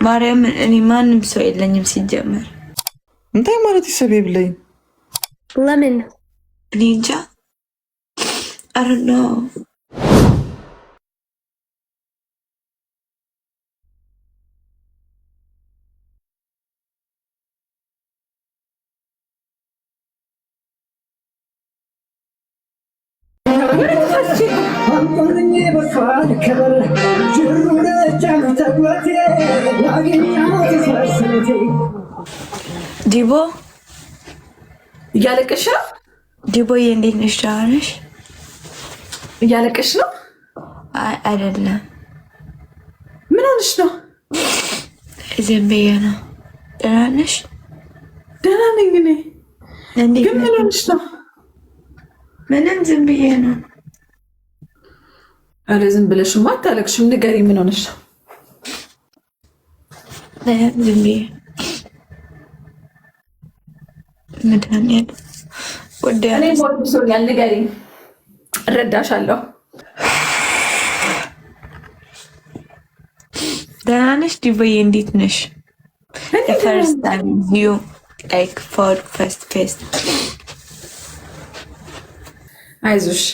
ማርያም እኔ ማንም ሰው የለኝም ሲጀመር። እንታይ ማለት ይሰብ ይብለኝ ለምን እኔ እንጃ። I don't know. ዲቦ እያለቀሽ ነው? ዲቦዬ እንዴት ነሽ? ደህና ነሽ? እያለቀሽ ነው? አይደለም። ምን ሆነሽ ነው? ዝም ብዬ ነው። ደህና ነሽ? ደህና ነኝ እኔ። ግን ምን ሆነሽ ነው? ምንም ዝም ብዬ ነው። ኧረ ዝም ብለሽማ አታለቅሽም። ንገሪኝ፣ ምን ሆነሽ ነው? ዝም ብዬ መድኃኒዓለም ወደ እኔ ሞት ብሶኛል። ንገሪኝ፣ እረዳሻለሁ። ደህና ነሽ ዲቦዬ? እንዴት ነሽ? ፈርስት ታይም ቪው ላይክ ፎር ፈርስት ፌስ። አይዞሽ፣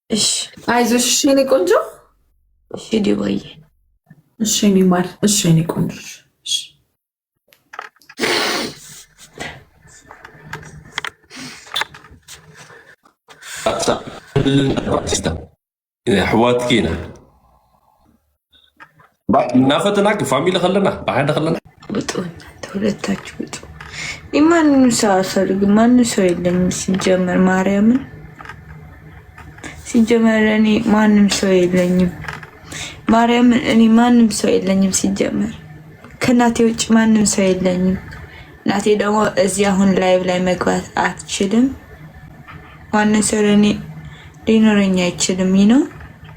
እሺ አይዞሽ የኔ ቆንጆ። እሺ ዲቦዬ፣ እሺ የኔ ማር፣ እሺ የኔ ቆንጆ። እሺ احوات كينا نافتناك فاميلي خلنا بعد خلنا بطون تولدتاችሁ ውጡ። ማንም ሰው አልፈልግም። ማንም ሰው የለኝም ሲጀመር ማርያምን፣ ሲጀመር እኔ ማንም ሰው የለኝም ማርያምን፣ እኔ ማንም ሰው የለኝም ሲጀመር ከእናቴ ውጭ ማንም ሰው የለኝም። እናቴ ደግሞ እዚህ አሁን ላይቭ ላይ መግባት አትችልም። ማንም ሰው ለእኔ ሊኖረኝ አይችልም።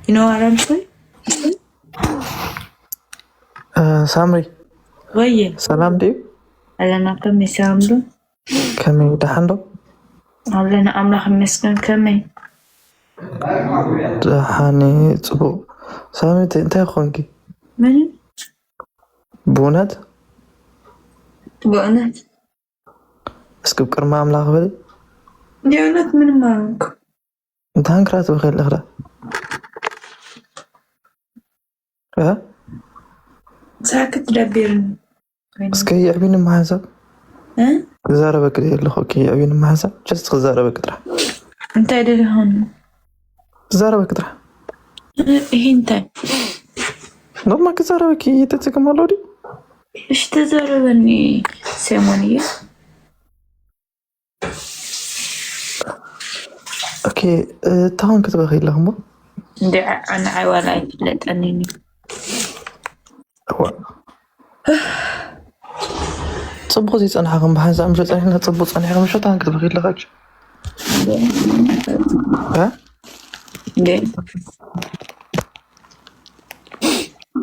ይኖራል ሰው ሳምሪ ወይ ሰላም ዲ አለና ከመሳምዶ ከመይ ዳሓንዶ አለና አምላክ መስገን ከመይ ዳሓኒ ጽቡቅ ሳሚት እንታይ ኮንኪ? ምን ብእውነት በእውነት እስኪ ቅድሚ ኣምላኽ በል የእውነት ምንም አልኩ። እንታይ ክራት በኸል እኽዳ ሳክት ደቢርን እስኪ የዕቢን ማሕሳብ ክዛረበክ ኣለኹ የዕቢን ማሕሳብ ጀስት ክዛረበክ ጥራሕ እንታይ ደለሆን ክዛረበክ ጥራሕ ይሄ እንታይ ኖርማ ክዛረበክ እየተፅቅም ኣሎ ዲ እሽ ተዛረበኒ ሰሞንዬ ኦኬ ታውን ክትበኺ ኣለኹ እንደ ኣነ ዓይዋላ ኣይፍለጠኒኒ ፅቡቅ ዘይፀናሕኹም ብሓንሳብ ምሸ ፀኒሕና ፅቡቅ ፀኒሕኹም ምሸ ታውን ክትበኺ ኣለኻች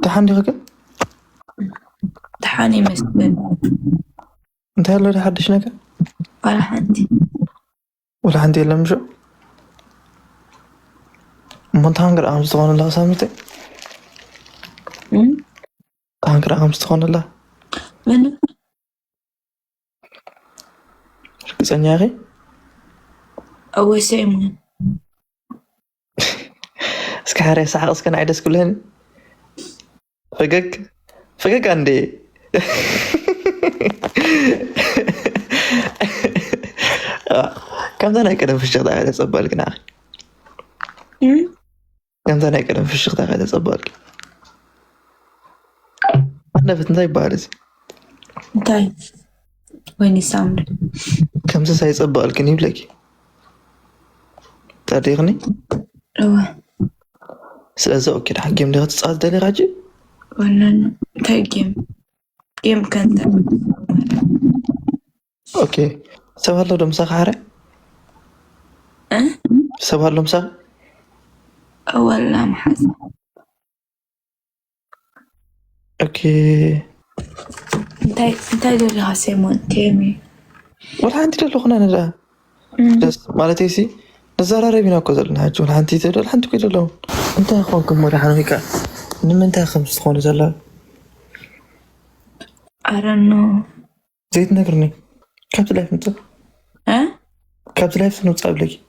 ድሓን ዲኸ ግን ድሓን ይመስለን እንታይ ኣሎ ሓድሽ ነገር ዋላ ሓንቲ ወላ ሓንቲ የለን ምሸ እሞ ታንክር ኣምስ ትኾንላ ሳሚተ ታንክር ኣምስ ትኾንላ ምንም ርግፀኛ ኺ ኣወሰይ ሞ እስኪ ሓረ ሰሓቕ እስከ ናይ ደስ ክብለኒ ፈገግ አንዴ ከምዛ ናይ ቀደም ፍሽኽታ ኸ ተፀበልክና ከምዛ ናይ ቀደም ፍሽኽታ ኸ ተፀበልክ ኣነፍት እንታይ ይበሃል እዚ እንታይ ወይኒ ሳምሪ ከምዚ ሳይፀበልክን ይብለኪ ጸዲቕኒ እወ ስለዚ ኦኬ ድሓ ጌም ዲኸ ትፃወት ደሊኻ ጂ ወነን እንታይ ጌም ከንተ ኦኬ ሰብ ኣሎ ዶ ምሳኺ ሓረ ሰብ ኣሎ ምሳኺ ወላ መሓዝ ኦኬ እንታይ ደሊኻ ሰሞን ቴሚ ወላ ሓንቲ ደለኹና ነዳ ደስ ማለት ሲ نزارة بينا كذا النهج والحنتي تدل الحنتي كذا لون أنت أخوانكم مرة حنويك نمنت أخم تخون زلا I don't know. زيت نقرني كابت لايف نوصل كابت لايف نوصل قبلك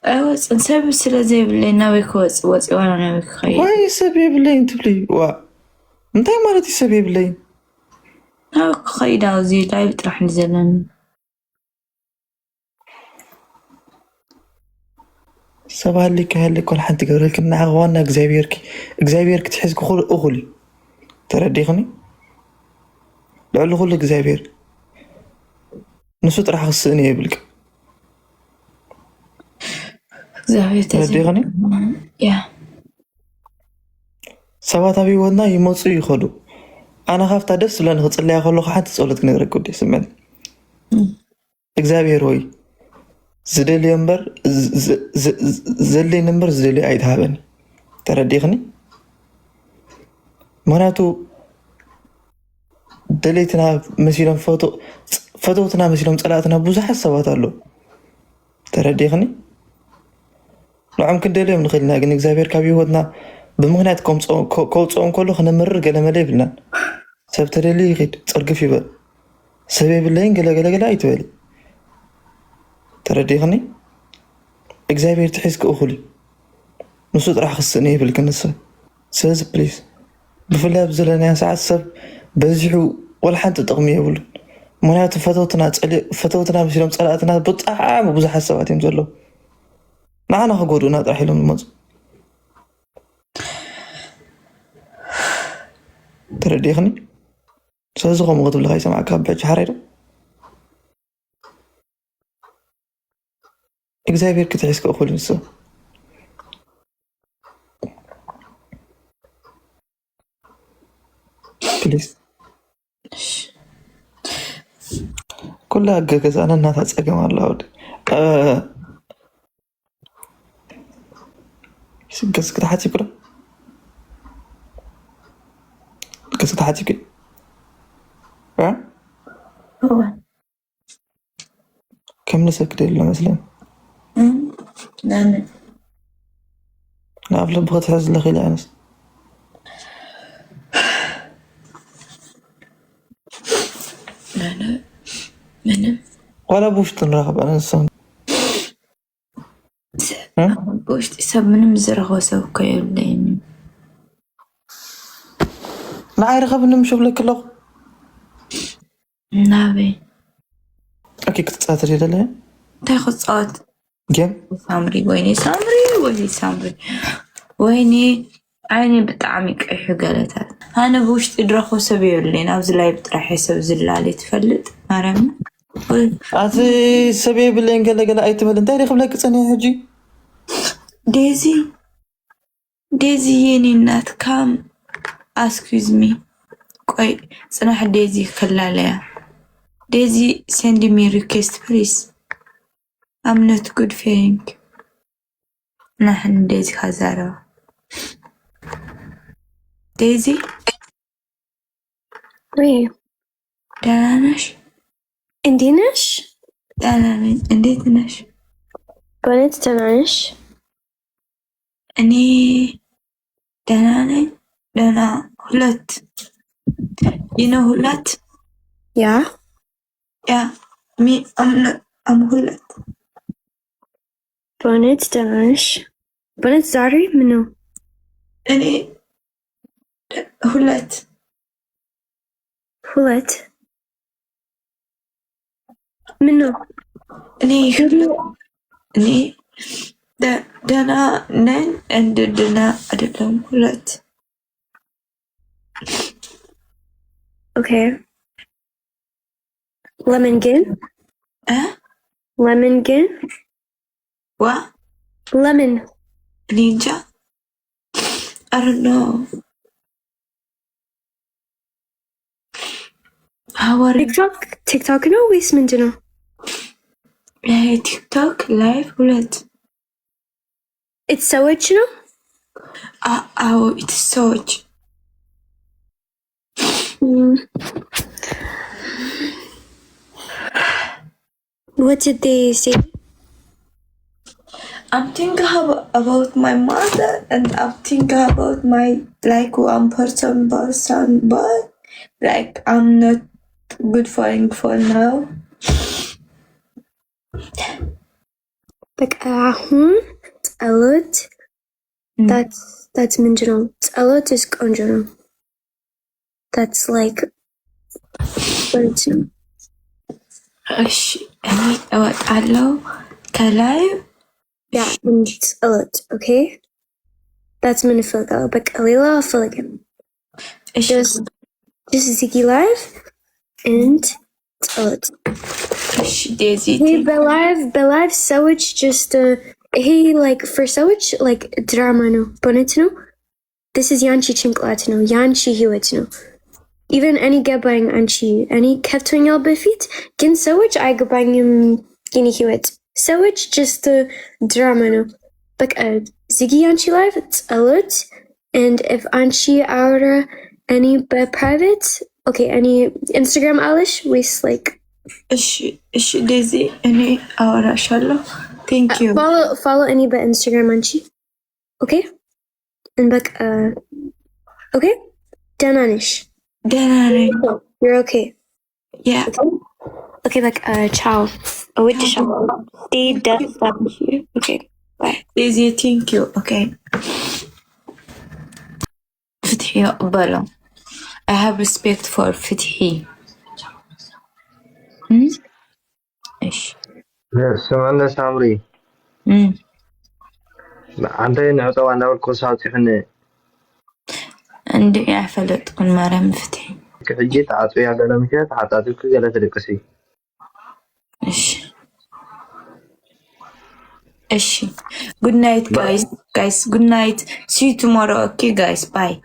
أوس نسبب سلا زي بلي ناوي كوز وانا ناوي خير واي سبيب لين تبلي وا انتي مالتي سبيب لين ناوي خير زي لايف راح نزلن صباح اللي كهلك كل حد يقول لك ان عغوانا اكزابيرك تحس كل اغلي ترديخني لعل غل اكزابير نسوت راح خصني يبلك ترديخني يا سبات ابي ودنا يمصو يخدو انا خافتا دس لان خصلي يخلو حد تصولت نغرك ودي سمعت اكزابير وي زدلي نمبر زلي نمبر زدلي عيد هابني ترديخني مراتو دليتنا مسيلم فوتوتنا مسيلم صلاتنا بزح حسابات له ترديخني نعم كندليم نخلينا ግን እግዚአብሔር ካቢወትና بمغنيات كوصون كله خنمر ገለመለ ይብልና ሰብ ተደሊ ይሄድ ጽርግፍ ይበል ሰበብ ለይን ገለገለ አይተበል ترديخني እግዚአብሔር تحسك اخلي نسوت راح خصني بالكنسه ساز بليز بفلا بزلنا ساعات سب بزحو ولا حد تقمي يقول منات فتوتنا بشلم صلاتنا بطعام بزح حسابات يمزلو معنا خغودنا طرح لهم المز ترديخني سازغو مغدب لغايه سمع كابج حريره እግዚአብሔር ክትሕስከ እኩል ንሱ ፕሊዝ ኩላ ገገዛና እናታ ጸገም አላውድ ስገስ ክትሓቲ ብረ ገስ ክትሓቲ ክ كم نسكت إلا مثلا نعرف لو بغيت تحز لخي العنس أنا ولا بوش تنراقب أنا الصن بوش تسب من مزرغ وسوك يوليني لا عارف نمشي لك اللغة نابي أكيد تسافر إلى لا تاخذ صوت جيم سامري ويني سامري ويني عيني بطعمك ايحو قالتها انا بوش تدرخو سبيل لي نابز لاي بطرح يسو زلالي تفلت مرم عاتي سبيل اللي نقل اي تمل انت يخب لك صني هجي ديزي يني نات كام اسكوز مي قوي صنح ديزي خلاليا ديزي send me request please I'm not good feeling نحن ديزي خزارة ديزي وي دانش اندينش انديتنش بنت تنعش اني دانا هلت you know هلت yeah me I'm هلت بنت تنعش بنت زاري منو اني هلت منو اني دانا نين and دانا أدلهم هلت okay Lemon What? Lemon Ninja? I don't know. How are you? TikTok no ويس من جنو TikTok live ولد it's سوت شنو it's سوج what did they say I'm thinking about my mother and I'm thinking about my like one person but Like I'm not good for now. Like ጸሎት that's ምንድነው? ጸሎት is ቆንጆ ነው. That's like what? እሺ እኔ እወጣለሁ ከላይ Yeah, and ጸሎት, okay? That's ምን እፈልጋለሁ. በቃ ሌላ አልፈልግም. Just Ziggy live and ጸሎት. እሺ ዴዚ Hey, በላይቭ ሰዎች just hey, like for ሰዎች like ድራማ ነው በእውነት ነው. This is ያንቺ ጭንቅላት ነው, ያንቺ ህይወት ነው. Even እኔ ገባኝ አንቺ እኔ ከፍቶኛል በፊት ግን ሰዎች አይገባኝም የኔ ህይወት. ሰዎች just ድራማ ነው. በቃ ዚጊ ያንቺ ላይቭ ጸሎት and if አንቺ አውራ እኔ በፕራይቬት okay እኔ ኢንስታግራም አለሽ ወይስ like እሺ ዴዚ እኔ አወራሻለሁ. Thank you. Follow any but Instagram አንቺ okay and በቃ okay ደህና ነሽ? ደህና ነኝ. You're okay? Yeah. Okay like ciao. እወድሻለሁ. Stay deaf. Okay bye. ዴዚ thank you. Okay. ፍትሒ እቅበለው. I have respect for ፍትሒ. እሺ ስማነ ሳምሪ አንተ ንዕጠዋ እናበልኮ ሳውፂሕኒ እንዲ ኣይፈለጥኩን ማርያም ፍትሒ ሕጂ ተዓፅያ ገለ ምሸት ሓጣጢብክ ገለ ትድቅሲ እሺ good night guys good night see you tomorrow okay guys bye